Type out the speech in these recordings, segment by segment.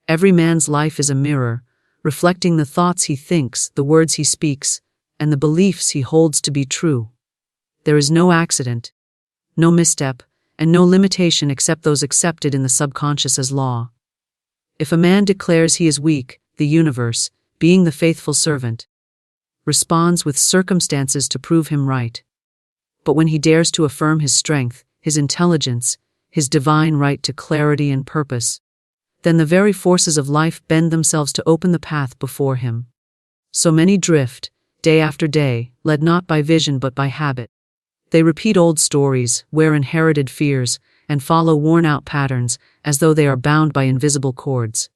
Every man's life is a mirror, reflecting the thoughts he thinks, the words he speaks, and the beliefs he holds to be true. There is no accident, no misstep, and no limitation except those accepted in the subconscious as law. If a man declares he is weak, the universe, being the faithful servant, responds with circumstances to prove him right. But when he dares to affirm his strength, his intelligence, his divine right to clarity and purpose, then the very forces of life bend themselves to open the path before him. So many drift, day after day, led not by vision but by habit. They repeat old stories, wear inherited fears, and follow worn-out patterns as though they are bound by invisible cords.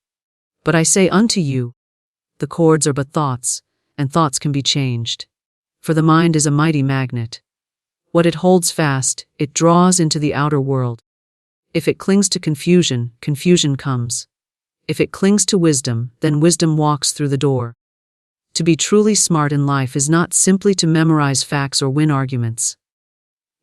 But I say unto you, the cords are but thoughts, and thoughts can be changed. For the mind is a mighty magnet. What it holds fast, it draws into the outer world. If it clings to confusion, confusion comes. If it clings to wisdom, then wisdom walks through the door. To be truly smart in life is not simply to memorize facts or win arguments.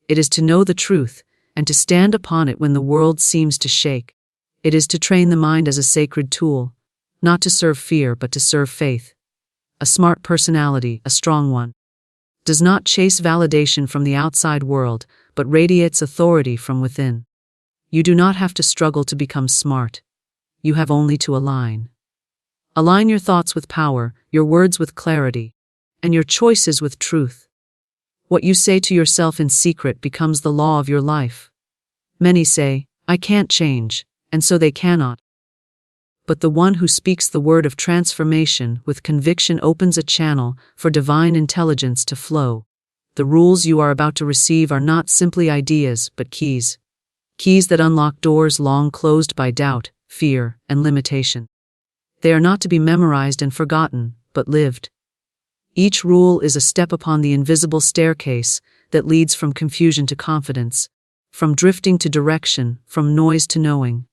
It is to know the truth, and to stand upon it when the world seems to shake. It is to train the mind as a sacred tool, not to serve fear but to serve faith. A smart personality, a strong one, does not chase validation from the outside world, but radiates authority from within. You do not have to struggle to become smart. You have only to align. Align your thoughts with power, your words with clarity, and your choices with truth. What you say to yourself in secret becomes the law of your life. Many say, I can't change, and so they cannot. But the one who speaks the word of transformation with conviction opens a channel for divine intelligence to flow. The rules you are about to receive are not simply ideas, but keys. Keys that unlock doors long closed by doubt, fear, and limitation. They are not to be memorized and forgotten, but lived. Each rule is a step upon the invisible staircase that leads from confusion to confidence, from drifting to direction, from noise to knowing.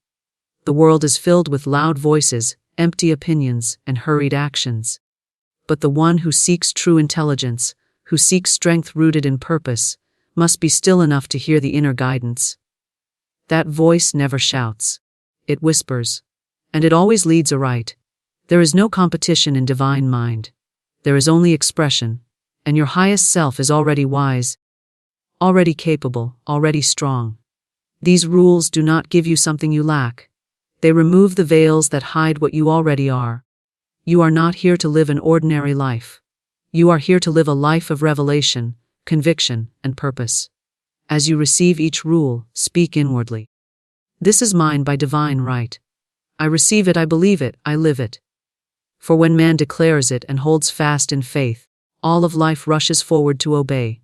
The world is filled with loud voices, empty opinions, and hurried actions. But the one who seeks true intelligence, who seeks strength rooted in purpose, must be still enough to hear the inner guidance. That voice never shouts. It whispers. And it always leads aright. There is no competition in divine mind. There is only expression, and your highest self is already wise, already capable, already strong. These rules do not give you something you lack. They remove the veils that hide what you already are. You are not here to live an ordinary life. You are here to live a life of revelation, conviction, and purpose. As you receive each rule, speak inwardly. This is mine by divine right. I receive it, I believe it, I live it. For when man declares it and holds fast in faith, all of life rushes forward to obey.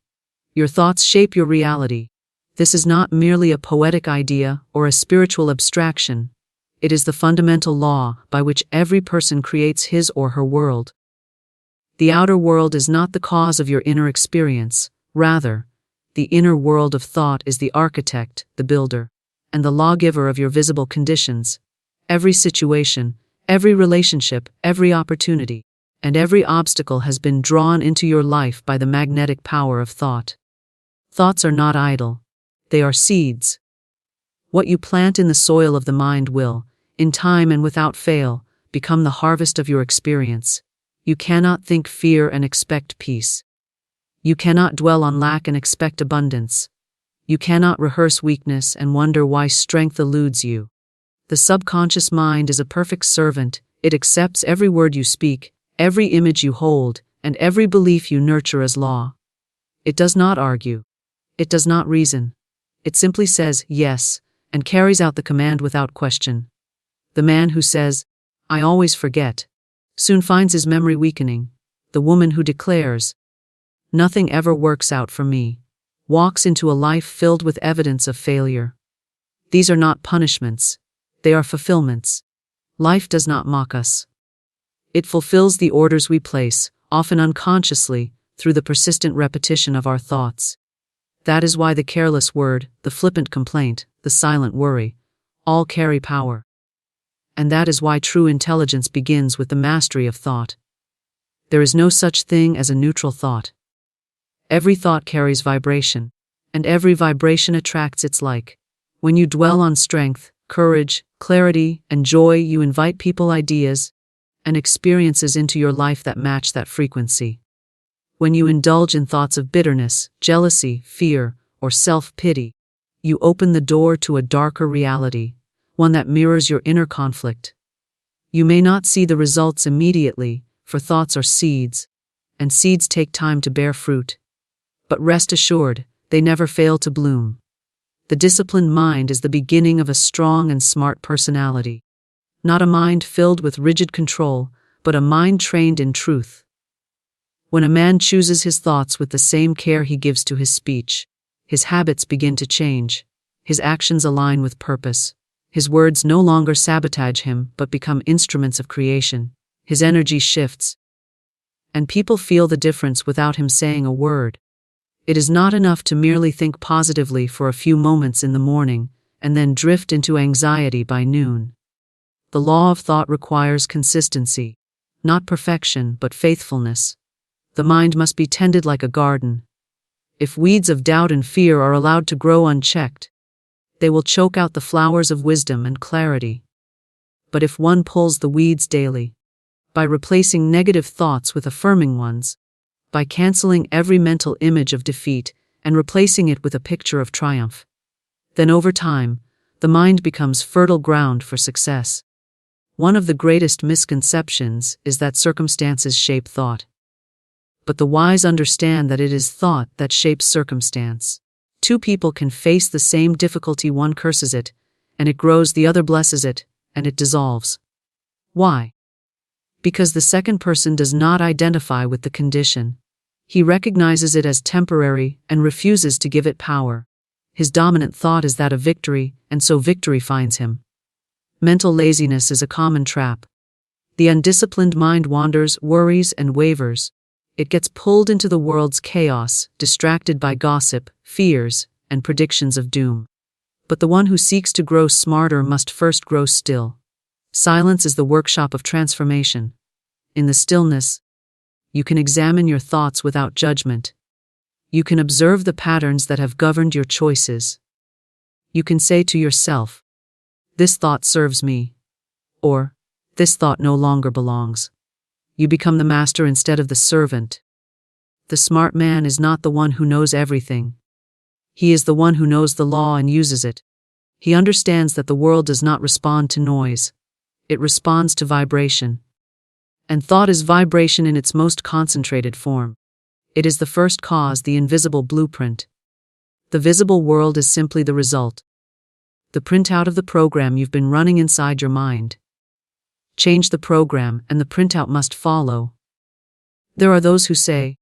Your thoughts shape your reality. This is not merely a poetic idea or a spiritual abstraction. It is the fundamental law by which every person creates his or her world. The outer world is not the cause of your inner experience. Rather, the inner world of thought is the architect, the builder, and the lawgiver of your visible conditions. Every situation, every relationship, every opportunity, and every obstacle has been drawn into your life by the magnetic power of thought. Thoughts are not idle. They are seeds. What you plant in the soil of the mind will, in time and without fail, become the harvest of your experience. You cannot think fear and expect peace. You cannot dwell on lack and expect abundance. You cannot rehearse weakness and wonder why strength eludes you. The subconscious mind is a perfect servant. It accepts every word you speak, every image you hold, and every belief you nurture as law. It does not argue. It does not reason. It simply says yes, and carries out the command without question. The man who says, I always forget, soon finds his memory weakening. The woman who declares, nothing ever works out for me, walks into a life filled with evidence of failure. These are not punishments. They are fulfillments. Life does not mock us. It fulfills the orders we place, often unconsciously, through the persistent repetition of our thoughts. That is why the careless word, the flippant complaint, the silent worry, all carry power. And that is why true intelligence begins with the mastery of thought. There is no such thing as a neutral thought. Every thought carries vibration, and every vibration attracts its like. When you dwell on strength, courage, clarity, and joy. You invite people, ideas, and experiences into your life that match that frequency. When you indulge in thoughts of bitterness, jealousy, fear, or self-pity, you open the door to a darker reality, one that mirrors your inner conflict. You may not see the results immediately, for thoughts are seeds, and seeds take time to bear fruit. But rest assured, they never fail to bloom. The disciplined mind is the beginning of a strong and smart personality. Not a mind filled with rigid control, but a mind trained in truth. When a man chooses his thoughts with the same care he gives to his speech, his habits begin to change, his actions align with purpose, his words no longer sabotage him but become instruments of creation, his energy shifts, and people feel the difference without him saying a word. It is not enough to merely think positively for a few moments in the morning and then drift into anxiety by noon. The law of thought requires consistency, not perfection but faithfulness. The mind must be tended like a garden. If weeds of doubt and fear are allowed to grow unchecked, they will choke out the flowers of wisdom and clarity. But if one pulls the weeds daily, by replacing negative thoughts with affirming ones, by canceling every mental image of defeat and replacing it with a picture of triumph, then over time, the mind becomes fertile ground for success. One of the greatest misconceptions is that circumstances shape thought. But the wise understand that it is thought that shapes circumstance. Two people can face the same difficulty, one curses it, and it grows, the other blesses it, and it dissolves. Why? Because the second person does not identify with the condition. He recognizes it as temporary and refuses to give it power. His dominant thought is that of victory, and so victory finds him. Mental laziness is a common trap. The undisciplined mind wanders, worries, and wavers. It gets pulled into the world's chaos, distracted by gossip, fears, and predictions of doom. But the one who seeks to grow smarter must first grow still. Silence is the workshop of transformation. In the stillness, you can examine your thoughts without judgment. You can observe the patterns that have governed your choices. You can say to yourself, "This thought serves me," or "This thought no longer belongs." You become the master instead of the servant. The smart man is not the one who knows everything. He is the one who knows the law and uses it. He understands that the world does not respond to noise. It responds to vibration. And thought is vibration in its most concentrated form. It is the first cause, the invisible blueprint. The visible world is simply the result. The printout of the program you've been running inside your mind. Change the program and the printout must follow. There are those who say,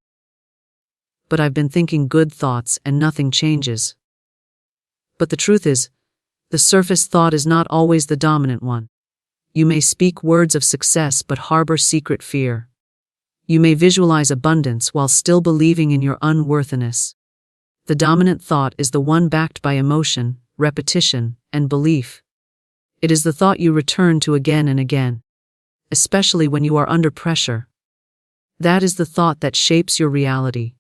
"But I've been thinking good thoughts and nothing changes." But the truth is, the surface thought is not always the dominant one. You may speak words of success but harbor secret fear. You may visualize abundance while still believing in your unworthiness. The dominant thought is the one backed by emotion, repetition, and belief. It is the thought you return to again and again, especially when you are under pressure. That is the thought that shapes your reality.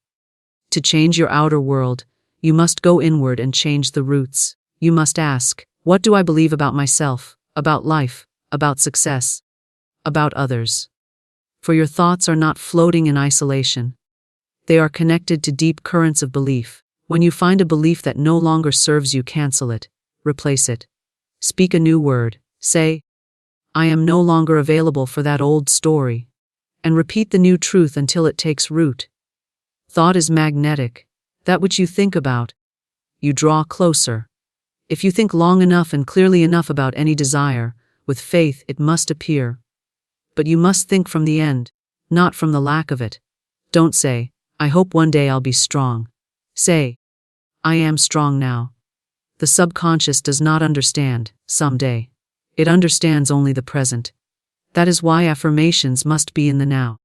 To change your outer world, you must go inward and change the roots. You must ask, what do I believe about myself, about life, about success, about others? For your thoughts are not floating in isolation. They are connected to deep currents of belief. When you find a belief that no longer serves you, cancel it, replace it. Speak a new word. Say, "I am no longer available for that old story," and repeat the new truth until it takes root. Thought is magnetic. That which you think about, you draw closer. If you think long enough and clearly enough about any desire, with faith it must appear. But you must think from the end, not from the lack of it. Don't say, "I hope one day I'll be strong." Say, "I am strong now." The subconscious does not understand someday. It understands only the present. That is why affirmations must be in the now.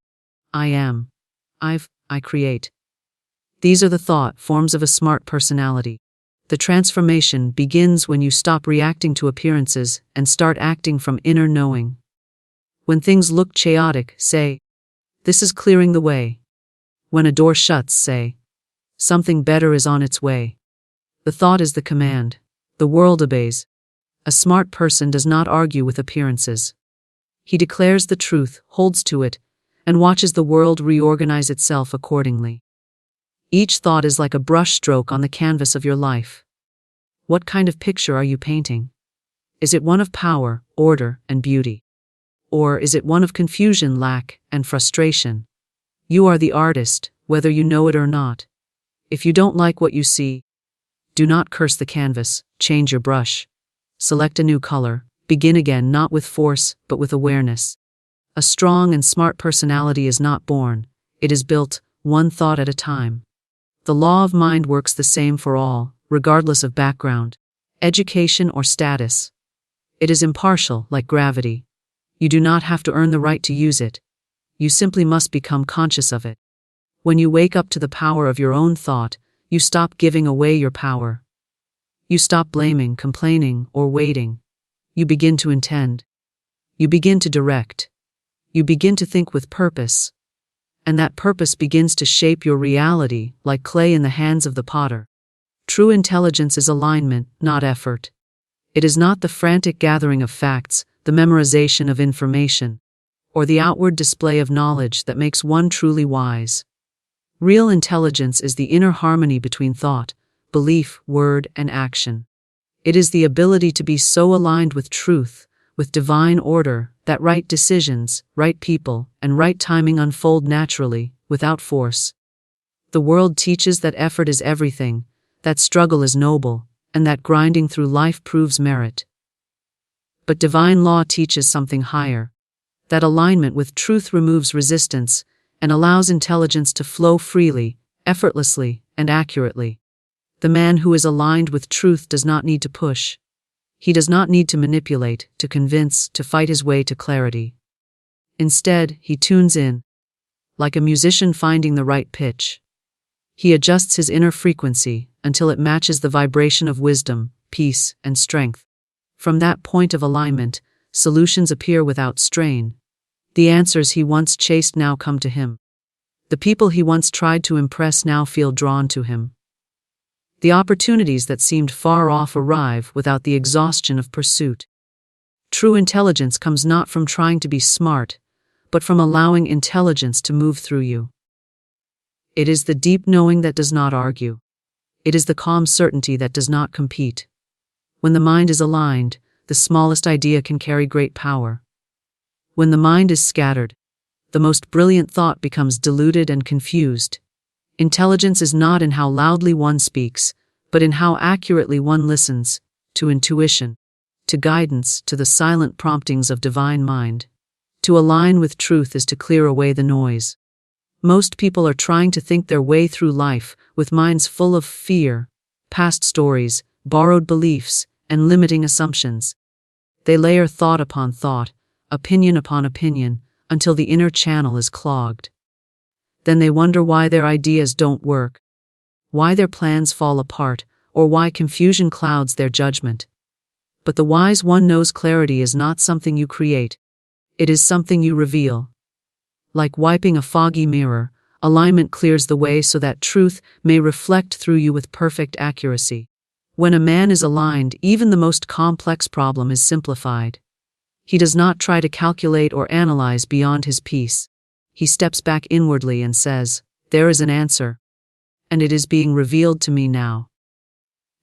I am. I create. These are the thought forms of a smart personality. The transformation begins when you stop reacting to appearances and start acting from inner knowing. When things look chaotic, say, "This is clearing the way." When a door shuts, say, "Something better is on its way." The thought is the command. The world obeys. A smart person does not argue with appearances. He declares the truth, holds to it, and watches the world reorganize itself accordingly. Each thought is like a brushstroke on the canvas of your life. What kind of picture are you painting? Is it one of power, order, and beauty? Or is it one of confusion, lack, and frustration? You are the artist, whether you know it or not. If you don't like what you see, do not curse the canvas, change your brush. Select a new color, begin again, not with force, but with awareness. A strong and smart personality is not born, it is built, one thought at a time. The law of mind works the same for all, regardless of background, education, or status. It is impartial, like gravity. You do not have to earn the right to use it. You simply must become conscious of it. When you wake up to the power of your own thought, you stop giving away your power. You stop blaming, complaining, or waiting. You begin to intend. You begin to direct. You begin to think with purpose. And that purpose begins to shape your reality like clay in the hands of the potter. True intelligence is alignment, not effort. It is not the frantic gathering of facts, the memorization of information, or the outward display of knowledge that makes one truly wise. Real intelligence is the inner harmony between thought, belief, word, and action. It is the ability to be so aligned with truth, with divine order, that right decisions, right people, and right timing unfold naturally, without force. The world teaches that effort is everything, that struggle is noble, and that grinding through life proves merit. But divine law teaches something higher, that alignment with truth removes resistance and allows intelligence to flow freely, effortlessly, and accurately. The man who is aligned with truth does not need to push. He does not need to manipulate, to convince, to fight his way to clarity. Instead, he tunes in, like a musician finding the right pitch. He adjusts his inner frequency until it matches the vibration of wisdom, peace, and strength. From that point of alignment, solutions appear without strain. The answers he once chased now come to him. The people he once tried to impress now feel drawn to him. The opportunities that seemed far off arrive without the exhaustion of pursuit. True intelligence comes not from trying to be smart, but from allowing intelligence to move through you. It is the deep knowing that does not argue. It is the calm certainty that does not compete. When the mind is aligned, the smallest idea can carry great power. When the mind is scattered, the most brilliant thought becomes diluted and confused. Intelligence is not in how loudly one speaks, but in how accurately one listens, to intuition, to guidance, to the silent promptings of divine mind. To align with truth is to clear away the noise. Most people are trying to think their way through life with minds full of fear, past stories, borrowed beliefs, and limiting assumptions. They layer thought upon thought, opinion upon opinion, until the inner channel is clogged. Then they wonder why their ideas don't work, why their plans fall apart, or why confusion clouds their judgment. But the wise one knows clarity is not something you create. It is something you reveal. Like wiping a foggy mirror, alignment clears the way so that truth may reflect through you with perfect accuracy. When a man is aligned, even the most complex problem is simplified. He does not try to calculate or analyze beyond his peace. He steps back inwardly and says, "There is an answer, and it is being revealed to me now."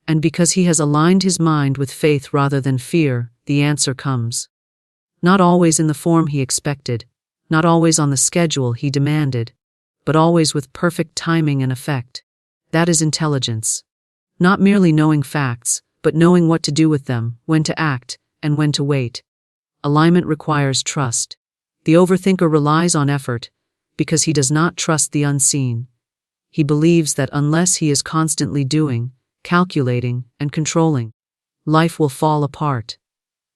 And because he has aligned his mind with faith rather than fear, the answer comes. Not always in the form he expected, not always on the schedule he demanded, but always with perfect timing and effect. That is intelligence. Not merely knowing facts, but knowing what to do with them, when to act, and when to wait. Alignment requires trust. The overthinker relies on effort, because he does not trust the unseen. He believes that unless he is constantly doing, calculating, and controlling, life will fall apart.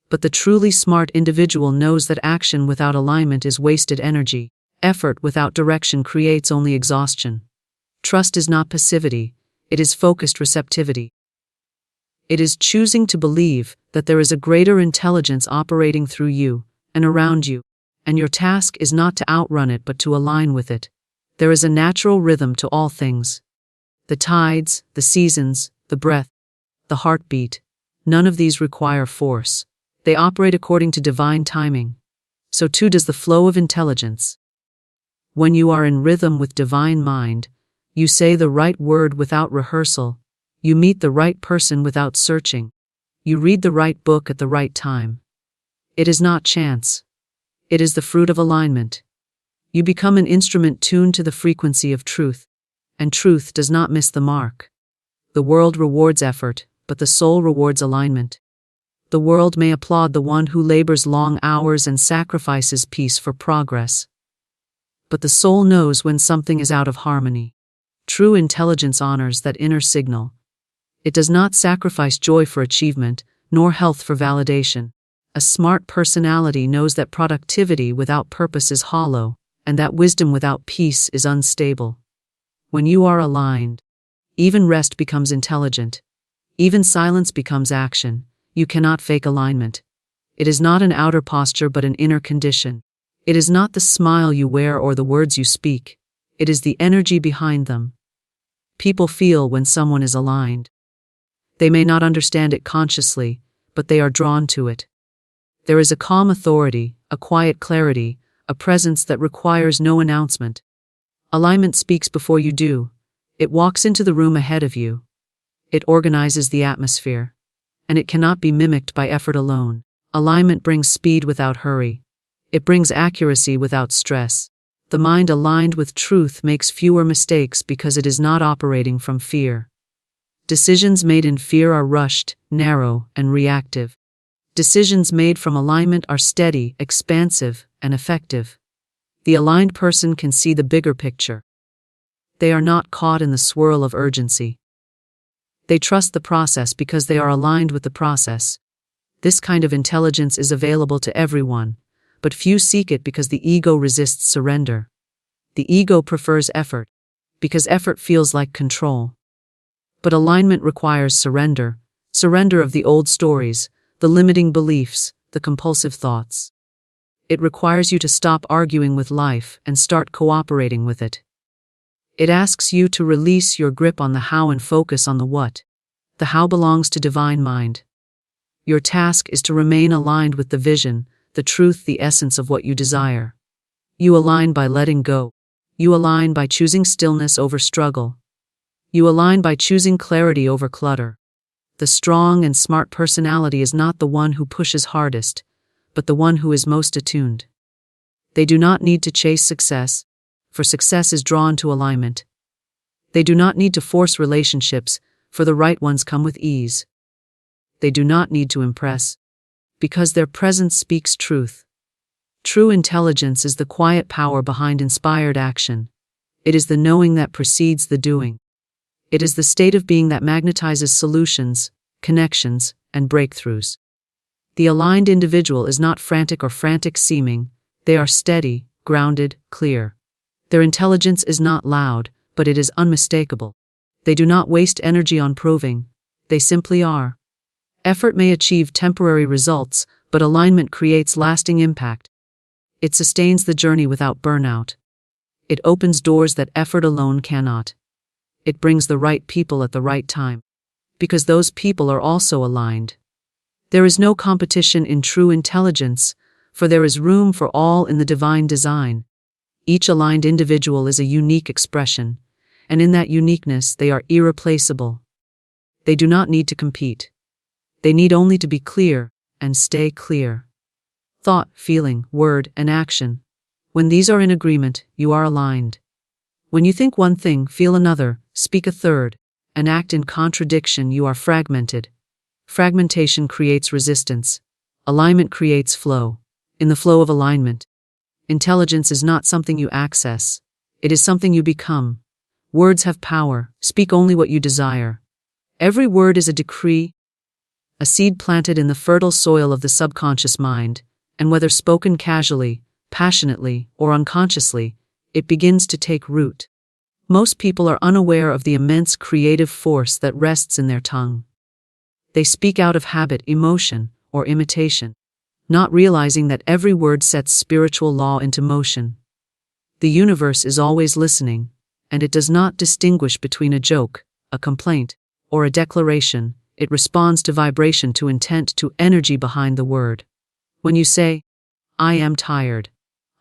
But the truly smart individual knows that action without alignment is wasted energy. Effort without direction creates only exhaustion. Trust is not passivity, it is focused receptivity. It is choosing to believe that there is a greater intelligence operating through you and around you, and your task is not to outrun it but to align with it. There is a natural rhythm to all things. The tides, the seasons, the breath, the heartbeat. None of these require force. They operate according to divine timing. So too does the flow of intelligence. When you are in rhythm with divine mind, you say the right word without rehearsal, you meet the right person without searching, you read the right book at the right time. It is not chance. It is the fruit of alignment. You become an instrument tuned to the frequency of truth, and truth does not miss the mark. The world rewards effort, but the soul rewards alignment. The world may applaud the one who labors long hours and sacrifices peace for progress. But the soul knows when something is out of harmony. True intelligence honors that inner signal. It does not sacrifice joy for achievement, nor health for validation. A smart personality knows that productivity without purpose is hollow, and that wisdom without peace is unstable. When you are aligned, even rest becomes intelligent. Even silence becomes action. You cannot fake alignment. It is not an outer posture but an inner condition. It is not the smile you wear or the words you speak. It is the energy behind them. People feel when someone is aligned. They may not understand it consciously, but they are drawn to it. There is a calm authority, a quiet clarity, a presence that requires no announcement. Alignment speaks before you do. It walks into the room ahead of you. It organizes the atmosphere. And it cannot be mimicked by effort alone. Alignment brings speed without hurry. It brings accuracy without stress. The mind aligned with truth makes fewer mistakes because it is not operating from fear. Decisions made in fear are rushed, narrow, and reactive. Decisions made from alignment are steady, expansive, and effective. The aligned person can see the bigger picture. They are not caught in the swirl of urgency. They trust the process because they are aligned with the process. This kind of intelligence is available to everyone, but few seek it because the ego resists surrender. The ego prefers effort, because effort feels like control. But alignment requires surrender of the old stories, the limiting beliefs, the compulsive thoughts. It requires you to stop arguing with life and start cooperating with it. It asks you to release your grip on the how and focus on the what. The how belongs to divine mind. Your task is to remain aligned with the vision, the truth, the essence of what you desire. You align by letting go. You align by choosing stillness over struggle. You align by choosing clarity over clutter. The strong and smart personality is not the one who pushes hardest, but the one who is most attuned. They do not need to chase success, for success is drawn to alignment. They do not need to force relationships, for the right ones come with ease. They do not need to impress, because their presence speaks truth. True intelligence is the quiet power behind inspired action. It is the knowing that precedes the doing. It is the state of being that magnetizes solutions, connections, and breakthroughs. The aligned individual is not frantic or frantic seeming. They are steady, grounded, clear. Their intelligence is not loud, but it is unmistakable. They do not waste energy on proving. They simply are. Effort may achieve temporary results, but alignment creates lasting impact. It sustains the journey without burnout. It opens doors that effort alone cannot. It brings the right people at the right time, because those people are also aligned. There is no competition in true intelligence, for there is room for all in the divine design. Each aligned individual is a unique expression, and in that uniqueness they are irreplaceable. They do not need to compete. They need only to be clear and stay clear. Thought, feeling, word, and action. When these are in agreement, you are aligned. When you think one thing, feel another, speak a third, and act in contradiction, you are fragmented. Fragmentation creates resistance. Alignment creates flow. In the flow of alignment, intelligence is not something you access. It is something you become. Words have power. Speak only what you desire. Every word is a decree, a seed planted in the fertile soil of the subconscious mind, and whether spoken casually, passionately, or unconsciously, it begins to take root. Most people are unaware of the immense creative force that rests in their tongue. They speak out of habit, emotion, or imitation, not realizing that every word sets spiritual law into motion. The universe is always listening, and it does not distinguish between a joke, a complaint, or a declaration. It responds to vibration, to intent, to energy behind the word. When you say, I am tired,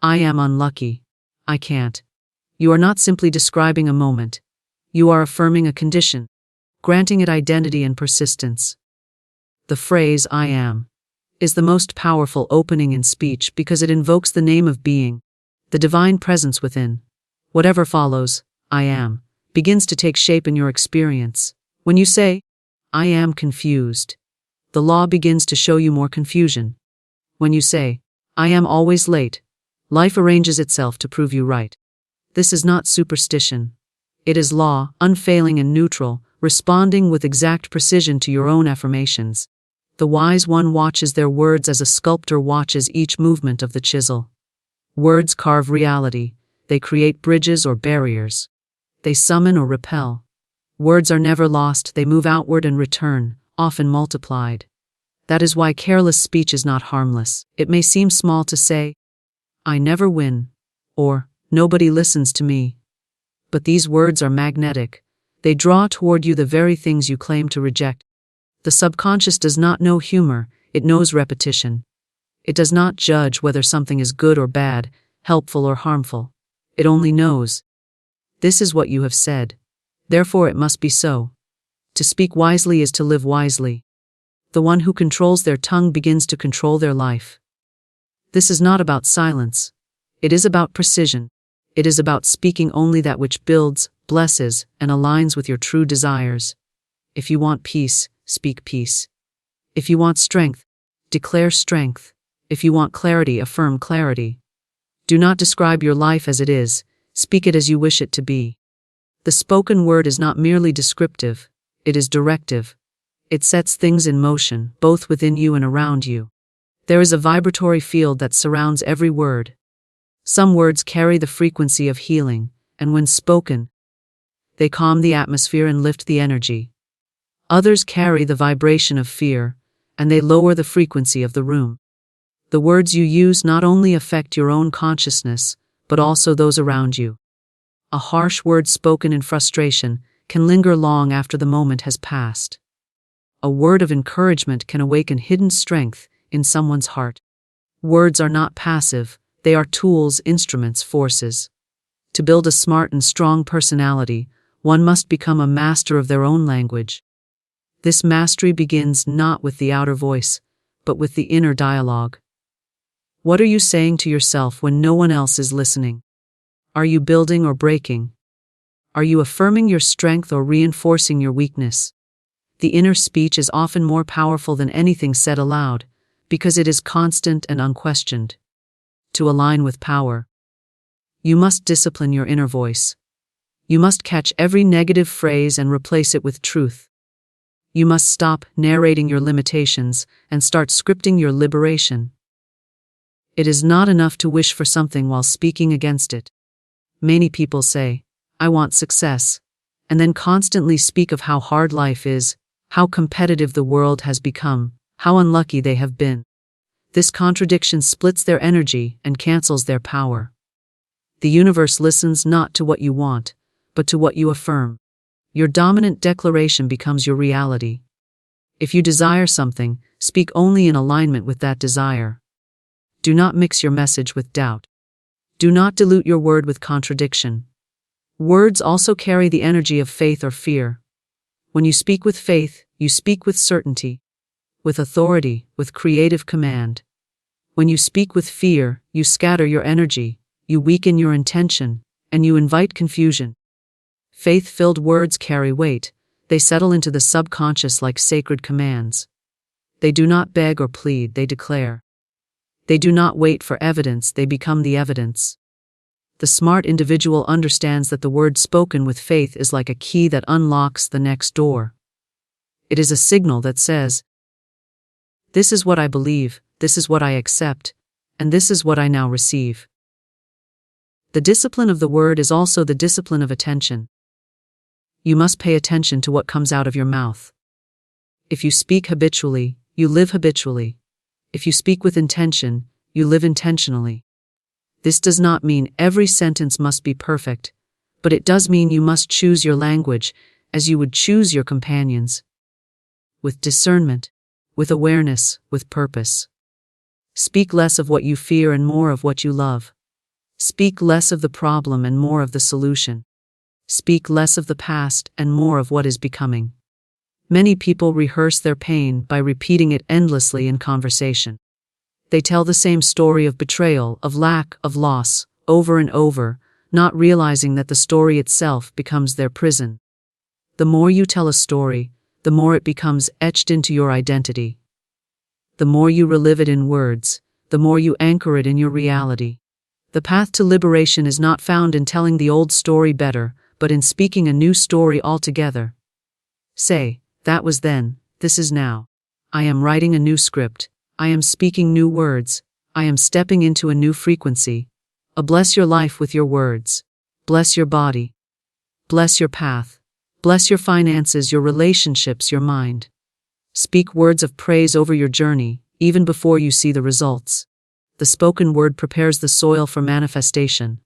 I am unlucky, I can't, you are not simply describing a moment. You are affirming a condition, granting it identity and persistence. The phrase, I am, is the most powerful opening in speech because it invokes the name of being, the divine presence within. Whatever follows, I am, begins to take shape in your experience. When you say, I am confused, the law begins to show you more confusion. When you say, I am always late, life arranges itself to prove you right. This is not superstition. It is law, unfailing and neutral, responding with exact precision to your own affirmations. The wise one watches their words as a sculptor watches each movement of the chisel. Words carve reality. They create bridges or barriers. They summon or repel. Words are never lost, they move outward and return, often multiplied. That is why careless speech is not harmless. It may seem small to say, I never win, or nobody listens to me. But these words are magnetic. They draw toward you the very things you claim to reject. The subconscious does not know humor, it knows repetition. It does not judge whether something is good or bad, helpful or harmful. It only knows. This is what you have said. Therefore it must be so. To speak wisely is to live wisely. The one who controls their tongue begins to control their life. This is not about silence. It is about precision. It is about speaking only that which builds, blesses, and aligns with your true desires. If you want peace, speak peace. If you want strength, declare strength. If you want clarity, affirm clarity. Do not describe your life as it is, speak it as you wish it to be. The spoken word is not merely descriptive, it is directive. It sets things in motion, both within you and around you. There is a vibratory field that surrounds every word. Some words carry the frequency of healing, and when spoken, they calm the atmosphere and lift the energy. Others carry the vibration of fear, and they lower the frequency of the room. The words you use not only affect your own consciousness, but also those around you. A harsh word spoken in frustration can linger long after the moment has passed. A word of encouragement can awaken hidden strength in someone's heart. Words are not passive, they are tools, instruments, forces. To build a smart and strong personality, one must become a master of their own language. This mastery begins not with the outer voice, but with the inner dialogue. What are you saying to yourself when no one else is listening? Are you building or breaking? Are you affirming your strength or reinforcing your weakness? The inner speech is often more powerful than anything said aloud, because it is constant and unquestioned. To align with power, you must discipline your inner voice. You must catch every negative phrase and replace it with truth. You must stop narrating your limitations and start scripting your liberation. It is not enough to wish for something while speaking against it. Many people say, I want success, and then constantly speak of how hard life is, how competitive the world has become, how unlucky they have been. This contradiction splits their energy and cancels their power. The universe listens not to what you want, but to what you affirm. Your dominant declaration becomes your reality. If you desire something, speak only in alignment with that desire. Do not mix your message with doubt. Do not dilute your word with contradiction. Words also carry the energy of faith or fear. When you speak with faith, you speak with certainty, with authority, with creative command. When you speak with fear, you scatter your energy, you weaken your intention, and you invite confusion. Faith-filled words carry weight. They settle into the subconscious like sacred commands. They do not beg or plead, they declare. They do not wait for evidence, they become the evidence. The smart individual understands that the word spoken with faith is like a key that unlocks the next door. It is a signal that says, this is what I believe, this is what I accept, and this is what I now receive. The discipline of the word is also the discipline of attention. You must pay attention to what comes out of your mouth. If you speak habitually, you live habitually. If you speak with intention, you live intentionally. This does not mean every sentence must be perfect, but it does mean you must choose your language as you would choose your companions. with discernment, with awareness, with purpose. Speak less of what you fear and more of what you love. Speak less of the problem and more of the solution. Speak less of the past and more of what is becoming. Many people rehearse their pain by repeating it endlessly in conversation. They tell the same story of betrayal, of lack, of loss, over and over, not realizing that the story itself becomes their prison. The more you tell a story, the more it becomes etched into your identity. The more you relive it in words, the more you anchor it in your reality. The path to liberation is not found in telling the old story better, but in speaking a new story altogether. Say, that was then, this is now. I am writing a new script. I am speaking new words. I am stepping into a new frequency. Bless your life with your words. Bless your body. Bless your path. Bless your finances, your relationships, your mind. Speak words of praise over your journey, even before you see the results. The spoken word prepares the soil for manifestation.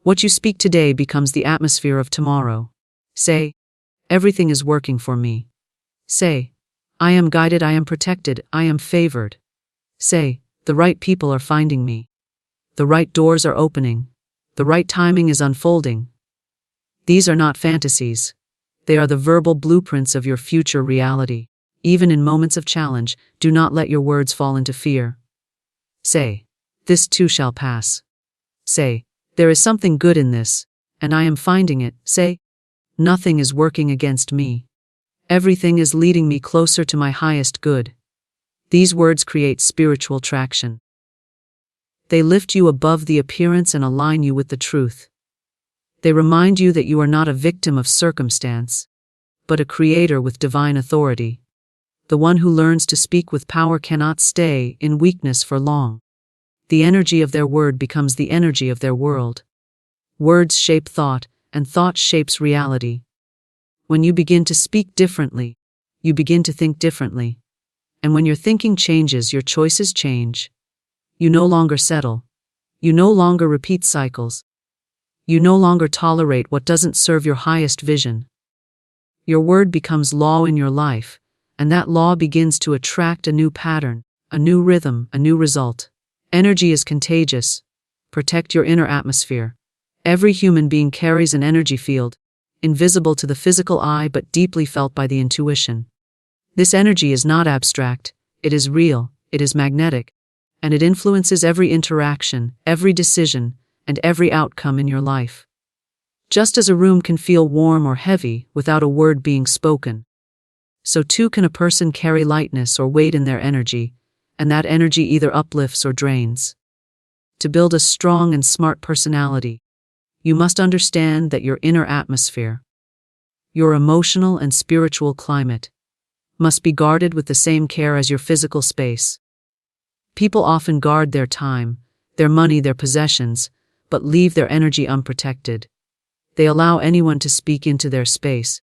What you speak today becomes the atmosphere of tomorrow. Say, everything is working for me. Say, I am guided, I am protected, I am favored. Say, the right people are finding me. The right doors are opening. The right timing is unfolding. These are not fantasies. They are the verbal blueprints of your future reality. Even in moments of challenge, do not let your words fall into fear. Say, this too shall pass. Say, there is something good in this, and I am finding it. Say, nothing is working against me. Everything is leading me closer to my highest good. These words create spiritual traction. They lift you above the appearance and align you with the truth. They remind you that you are not a victim of circumstance, but a creator with divine authority. The one who learns to speak with power cannot stay in weakness for long. The energy of their word becomes the energy of their world. Words shape thought, and thought shapes reality. When you begin to speak differently, you begin to think differently. And when your thinking changes, your choices change. You no longer settle. You no longer repeat cycles. You no longer tolerate what doesn't serve your highest vision. Your word becomes law in your life, and that law begins to attract a new pattern, a new rhythm, a new result. Energy is contagious. Protect your inner atmosphere. Every human being carries an energy field, invisible to the physical eye but deeply felt by the intuition. This energy is not abstract, it is real, it is magnetic, and it influences every interaction, every decision, and every outcome in your life. Just as a room can feel warm or heavy without a word being spoken, so too can a person carry lightness or weight in their energy, and that energy either uplifts or drains. To build a strong and smart personality, you must understand that your inner atmosphere, your emotional and spiritual climate, must be guarded with the same care as your physical space. People often guard their time, their money, their possessions, but leave their energy unprotected. They allow anyone to speak into their space,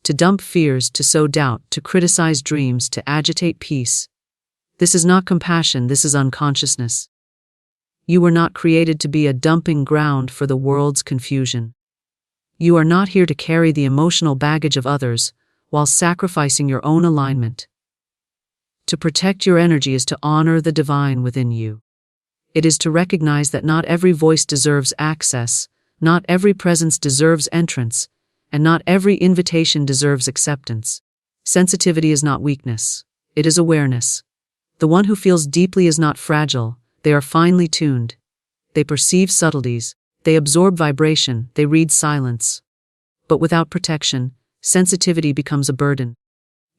to dump fears, to sow doubt, to criticize dreams, to agitate peace. This is not compassion, this is unconsciousness. You were not created to be a dumping ground for the world's confusion. You are not here to carry the emotional baggage of others while sacrificing your own alignment. To protect your energy is to honor the divine within you. It is to recognize that not every voice deserves access, not every presence deserves entrance, and not every invitation deserves acceptance. Sensitivity is not weakness, it is awareness. The one who feels deeply is not fragile, they are finely tuned. They perceive subtleties, they absorb vibration, they read silence. But without protection, sensitivity becomes a burden.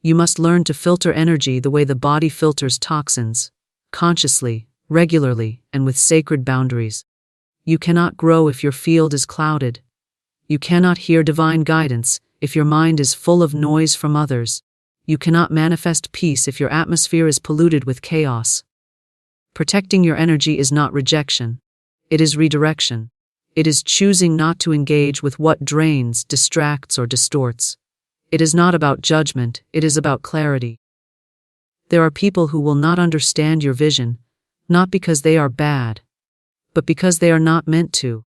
You must learn to filter energy the way the body filters toxins, consciously, regularly, and with sacred boundaries. You cannot grow if your field is clouded. You cannot hear divine guidance if your mind is full of noise from others. You cannot manifest peace if your atmosphere is polluted with chaos. Protecting your energy is not rejection. It is redirection. It is choosing not to engage with what drains, distracts, or distorts. It is not about judgment, it is about clarity. There are people who will not understand your vision, not because they are bad, but because they are not meant to.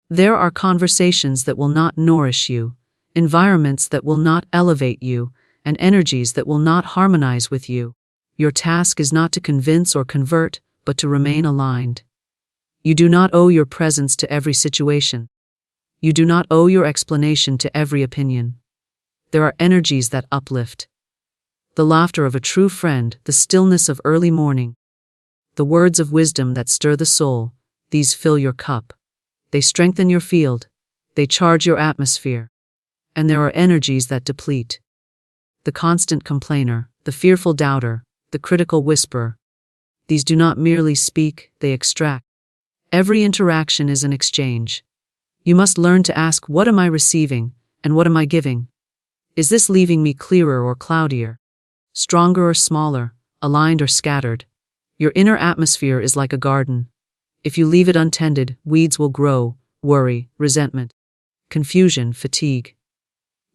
There are conversations that will not nourish you, environments that will not elevate you, and energies that will not harmonize with you. Your task is not to convince or convert, but to remain aligned. You do not owe your presence to every situation. You do not owe your explanation to every opinion. There are energies that uplift. The laughter of a true friend, the stillness of early morning, the words of wisdom that stir the soul, these fill your cup. They strengthen your field. They charge your atmosphere. And there are energies that deplete. The constant complainer, the fearful doubter, the critical whisperer. These do not merely speak, they extract. Every interaction is an exchange. You must learn to ask, what am I receiving, and what am I giving? Is this leaving me clearer or cloudier? Stronger or smaller, aligned or scattered? Your inner atmosphere is like a garden. If you leave it untended, weeds will grow, worry, resentment, confusion, fatigue.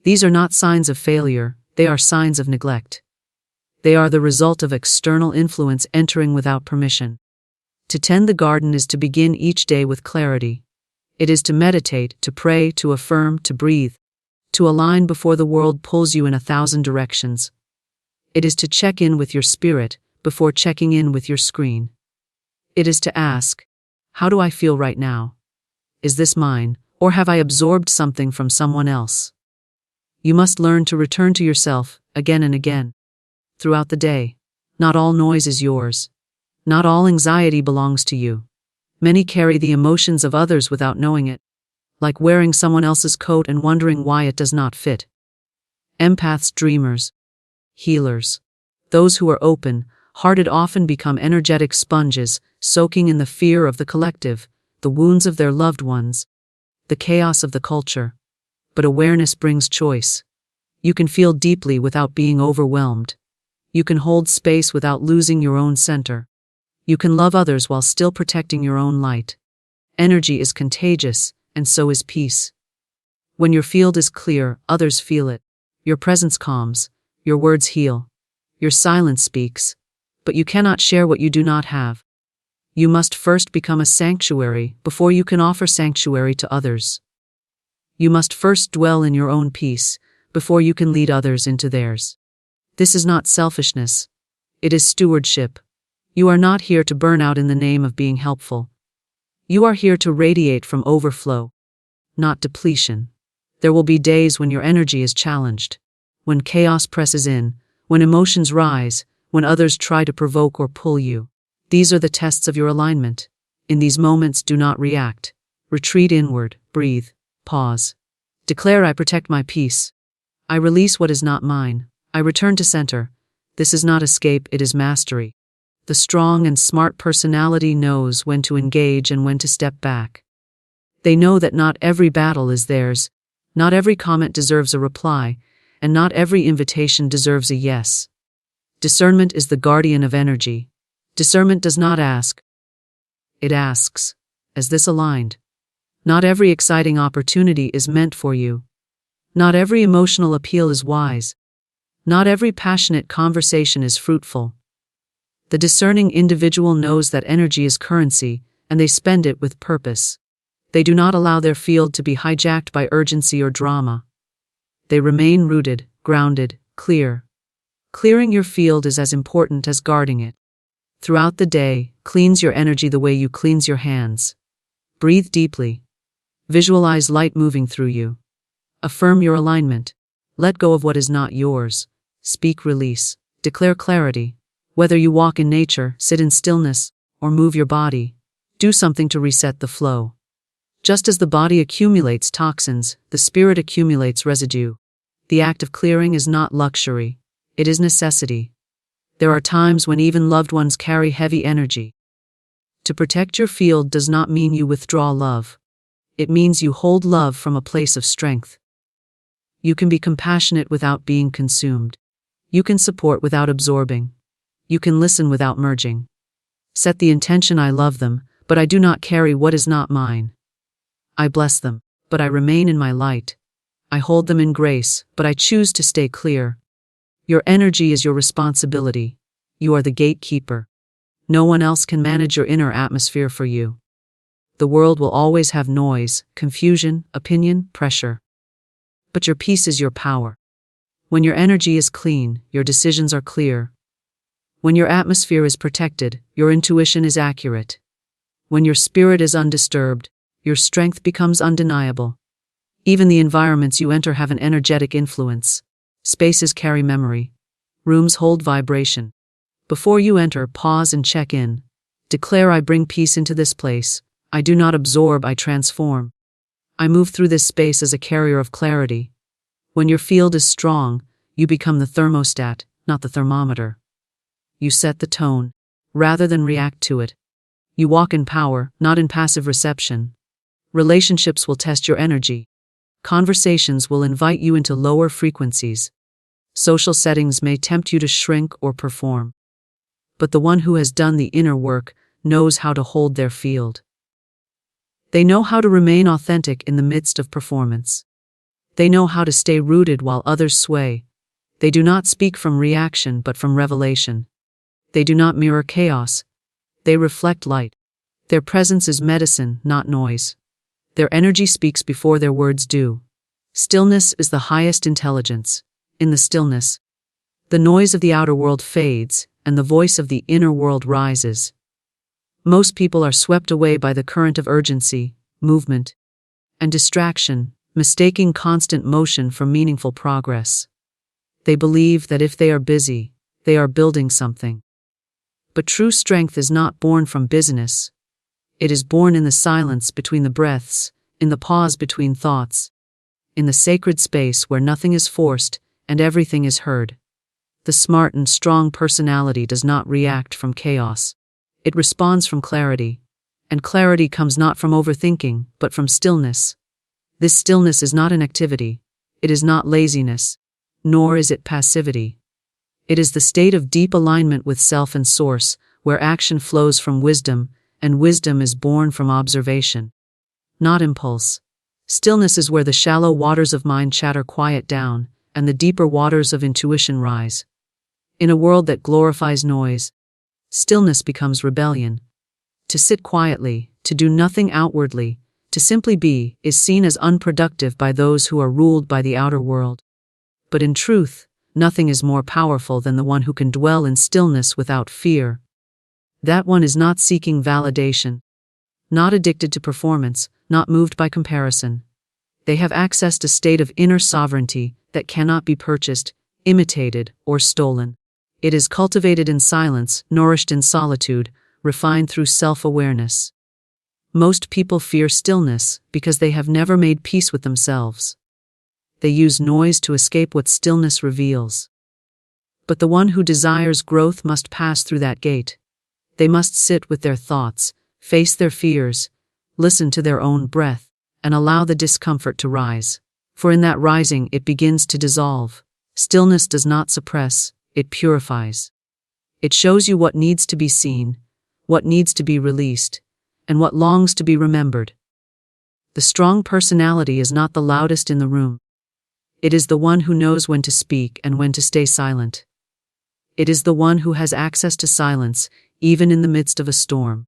These are not signs of failure, they are signs of neglect. They are the result of external influence entering without permission. To tend the garden is to begin each day with clarity. It is to meditate, to pray, to affirm, to breathe, to align before the world pulls you in 1,000 directions. It is to check in with your spirit before checking in with your screen. It is to ask, how do I feel right now? Is this mine, or have I absorbed something from someone else? You must learn to return to yourself again and again. Throughout the day, not all noise is yours. Not all anxiety belongs to you. Many carry the emotions of others without knowing it, like wearing someone else's coat and wondering why it does not fit. Empaths, dreamers, healers, those who are open-hearted often become energetic sponges, soaking in the fear of the collective, the wounds of their loved ones, the chaos of the culture. But awareness brings choice. You can feel deeply without being overwhelmed. You can hold space without losing your own center. You can love others while still protecting your own light. Energy is contagious, and so is peace. When your field is clear, others feel it. Your presence calms, your words heal, your silence speaks, but you cannot share what you do not have. You must first become a sanctuary before you can offer sanctuary to others. You must first dwell in your own peace before you can lead others into theirs. This is not selfishness. It is stewardship. You are not here to burn out in the name of being helpful. You are here to radiate from overflow, not depletion. There will be days when your energy is challenged, when chaos presses in, when emotions rise, when others try to provoke or pull you. These are the tests of your alignment. In these moments, do not react. Retreat inward, breathe, pause. Declare, I protect my peace. I release what is not mine. I return to center. This is not escape, it is mastery. The strong and smart personality knows when to engage and when to step back. They know that not every battle is theirs, not every comment deserves a reply, and not every invitation deserves a yes. Discernment is the guardian of energy. Discernment does not ask. It asks, is this aligned? Not every exciting opportunity is meant for you. Not every emotional appeal is wise. Not every passionate conversation is fruitful. The discerning individual knows that energy is currency, and they spend it with purpose. They do not allow their field to be hijacked by urgency or drama. They remain rooted, grounded, clear. Clearing your field is as important as guarding it. Throughout the day, cleanse your energy the way you cleanse your hands. Breathe deeply. Visualize light moving through you. Affirm your alignment. Let go of what is not yours. Speak release. Declare clarity. Whether you walk in nature, sit in stillness, or move your body, do something to reset the flow. Just as the body accumulates toxins, the spirit accumulates residue. The act of clearing is not luxury. It is necessity. There are times when even loved ones carry heavy energy. To protect your field does not mean you withdraw love. It means you hold love from a place of strength. You can be compassionate without being consumed. You can support without absorbing. You can listen without merging. Set the intention, I love them, but I do not carry what is not mine. I bless them, but I remain in my light. I hold them in grace, but I choose to stay clear. Your energy is your responsibility. You are the gatekeeper. No one else can manage your inner atmosphere for you. The world will always have noise, confusion, opinion, pressure. But your peace is your power. When your energy is clean, your decisions are clear. When your atmosphere is protected, your intuition is accurate. When your spirit is undisturbed, your strength becomes undeniable. Even the environments you enter have an energetic influence. Spaces carry memory. Rooms hold vibration. Before you enter, pause and check in. Declare, I bring peace into this place. I do not absorb, I transform. I move through this space as a carrier of clarity. When your field is strong, you become the thermostat, not the thermometer. You set the tone, rather than react to it. You walk in power, not in passive reception. Relationships will test your energy. Conversations will invite you into lower frequencies. Social settings may tempt you to shrink or perform. But the one who has done the inner work knows how to hold their field. They know how to remain authentic in the midst of performance. They know how to stay rooted while others sway. They do not speak from reaction but from revelation. They do not mirror chaos. They reflect light. Their presence is medicine, not noise. Their energy speaks before their words do. Stillness is the highest intelligence. In the stillness, the noise of the outer world fades, and the voice of the inner world rises. Most people are swept away by the current of urgency, movement, and distraction, mistaking constant motion for meaningful progress. They believe that if they are busy, they are building something. But true strength is not born from busyness. It is born in the silence between the breaths, in the pause between thoughts, in the sacred space where nothing is forced and everything is heard. The smart and strong personality does not react from chaos. It responds from clarity. And clarity comes not from overthinking, but from stillness. This stillness is not inactivity. It is not laziness, nor is it passivity. It is the state of deep alignment with self and source, where action flows from wisdom, and wisdom is born from observation, not impulse. Stillness is where the shallow waters of mind chatter quiet down, and the deeper waters of intuition rise. In a world that glorifies noise, stillness becomes rebellion. To sit quietly, to do nothing outwardly, to simply be, is seen as unproductive by those who are ruled by the outer world. But in truth, nothing is more powerful than the one who can dwell in stillness without fear. That one is not seeking validation, not addicted to performance, not moved by comparison. They have accessed a state of inner sovereignty that cannot be purchased, imitated, or stolen. It is cultivated in silence, nourished in solitude, refined through self-awareness. Most people fear stillness because they have never made peace with themselves. They use noise to escape what stillness reveals. But the one who desires growth must pass through that gate. They must sit with their thoughts, face their fears, listen to their own breath, and allow the discomfort to rise. For in that rising it begins to dissolve. Stillness does not suppress, it purifies. It shows you what needs to be seen, what needs to be released, and what longs to be remembered. The strong personality is not the loudest in the room. It is the one who knows when to speak and when to stay silent. It is the one who has access to silence, even in the midst of a storm.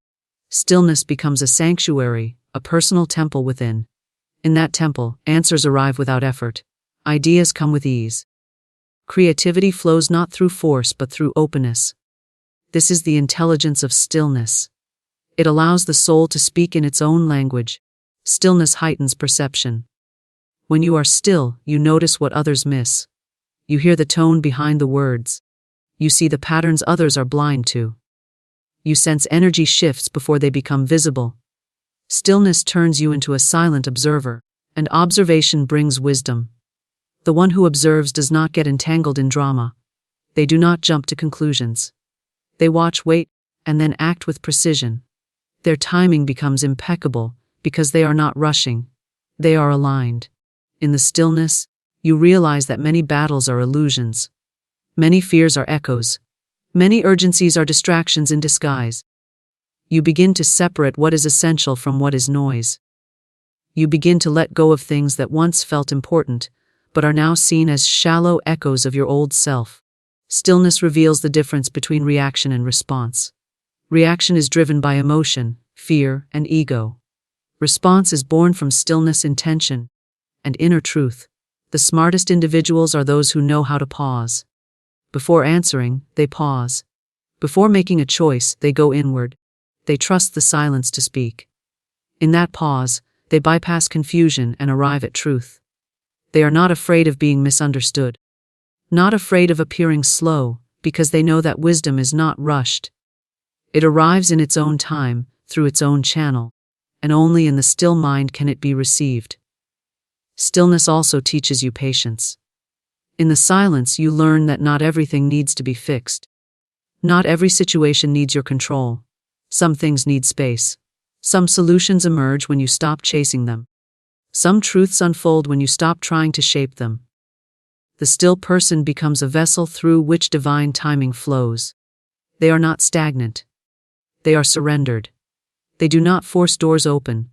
Stillness becomes a sanctuary, a personal temple within. In that temple, answers arrive without effort. Ideas come with ease. Creativity flows not through force but through openness. This is the intelligence of stillness. It allows the soul to speak in its own language. Stillness heightens perception. When you are still, you notice what others miss. You hear the tone behind the words. You see the patterns others are blind to. You sense energy shifts before they become visible. Stillness turns you into a silent observer, and observation brings wisdom. The one who observes does not get entangled in drama. They do not jump to conclusions. They watch, wait, and then act with precision. Their timing becomes impeccable because they are not rushing. They are aligned. In the stillness, you realize that many battles are illusions. Many fears are echoes. Many urgencies are distractions in disguise. You begin to separate what is essential from what is noise. You begin to let go of things that once felt important, but are now seen as shallow echoes of your old self. Stillness reveals the difference between reaction and response. Reaction is driven by emotion, fear, and ego. Response is born from stillness, intention, and inner truth. The smartest individuals are those who know how to pause. Before answering, they pause. Before making a choice, they go inward. They trust the silence to speak. In that pause, they bypass confusion and arrive at truth. They are not afraid of being misunderstood. Not afraid of appearing slow, because they know that wisdom is not rushed. It arrives in its own time, through its own channel, and only in the still mind can it be received. Stillness also teaches you patience. In the silence, you learn that not everything needs to be fixed. Not every situation needs your control. Some things need space. Some solutions emerge when you stop chasing them. Some truths unfold when you stop trying to shape them. The still person becomes a vessel through which divine timing flows. They are not stagnant. They are surrendered. They do not force doors open.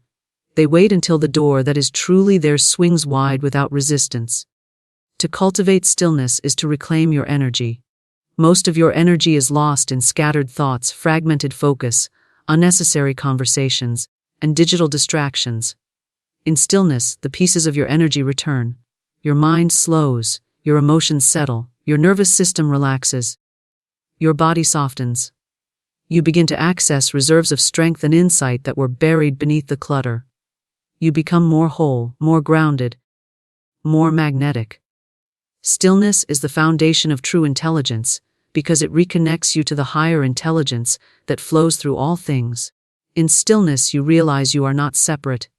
They wait until the door that is truly theirs swings wide without resistance. To cultivate stillness is to reclaim your energy. Most of your energy is lost in scattered thoughts, fragmented focus, unnecessary conversations, and digital distractions. In stillness, the pieces of your energy return. Your mind slows, your emotions settle, your nervous system relaxes. Your body softens. You begin to access reserves of strength and insight that were buried beneath the clutter. You become more whole, more grounded, more magnetic. Stillness is the foundation of true intelligence, because it reconnects you to the higher intelligence that flows through all things. In stillness, you realize you are not separate.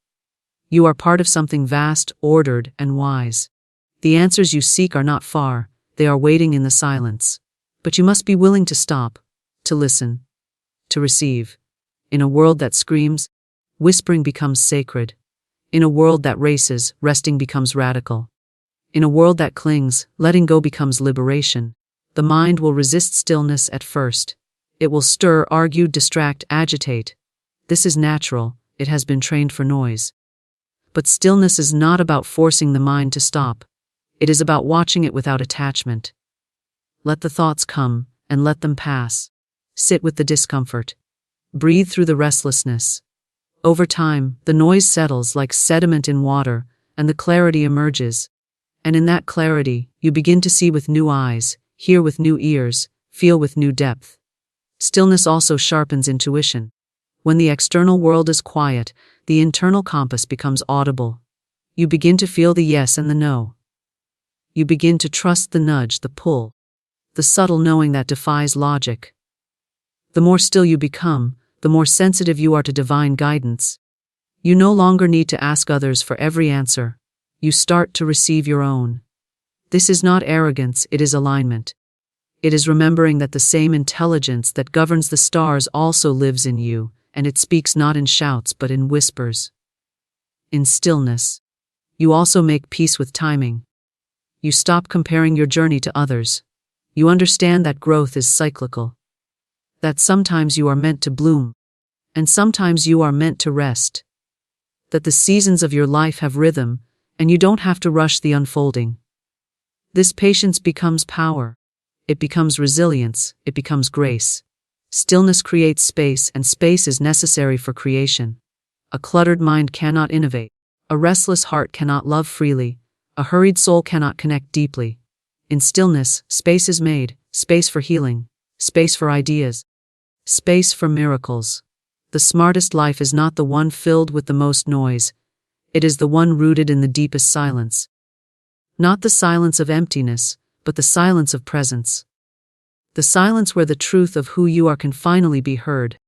You are part of something vast, ordered, and wise. The answers you seek are not far, they are waiting in the silence. But you must be willing to stop, to listen, to receive. In a world that screams, whispering becomes sacred. In a world that races, resting becomes radical. In a world that clings, letting go becomes liberation. The mind will resist stillness at first. It will stir, argue, distract, agitate. This is natural, it has been trained for noise. But stillness is not about forcing the mind to stop. It is about watching it without attachment. Let the thoughts come, and let them pass. Sit with the discomfort. Breathe through the restlessness. Over time, the noise settles like sediment in water, and the clarity emerges. And in that clarity, you begin to see with new eyes, hear with new ears, feel with new depth. Stillness also sharpens intuition. When the external world is quiet, the internal compass becomes audible. You begin to feel the yes and the no. You begin to trust the nudge, the pull, the subtle knowing that defies logic. The more still you become, the more sensitive you are to divine guidance. You no longer need to ask others for every answer. You start to receive your own. This is not arrogance, it is alignment. It is remembering that the same intelligence that governs the stars also lives in you, and it speaks not in shouts but in whispers. In stillness, you also make peace with timing. You stop comparing your journey to others. You understand that growth is cyclical. That sometimes you are meant to bloom, and sometimes you are meant to rest. That the seasons of your life have rhythm, and you don't have to rush the unfolding. This patience becomes power. It becomes resilience, it becomes grace. Stillness creates space, and space is necessary for creation. A cluttered mind cannot innovate. A restless heart cannot love freely. A hurried soul cannot connect deeply. In stillness, space is made, space for healing, space for ideas, space for miracles. The smartest life is not the one filled with the most noise. It is the one rooted in the deepest silence. Not the silence of emptiness, but the silence of presence. The silence where the truth of who you are can finally be heard.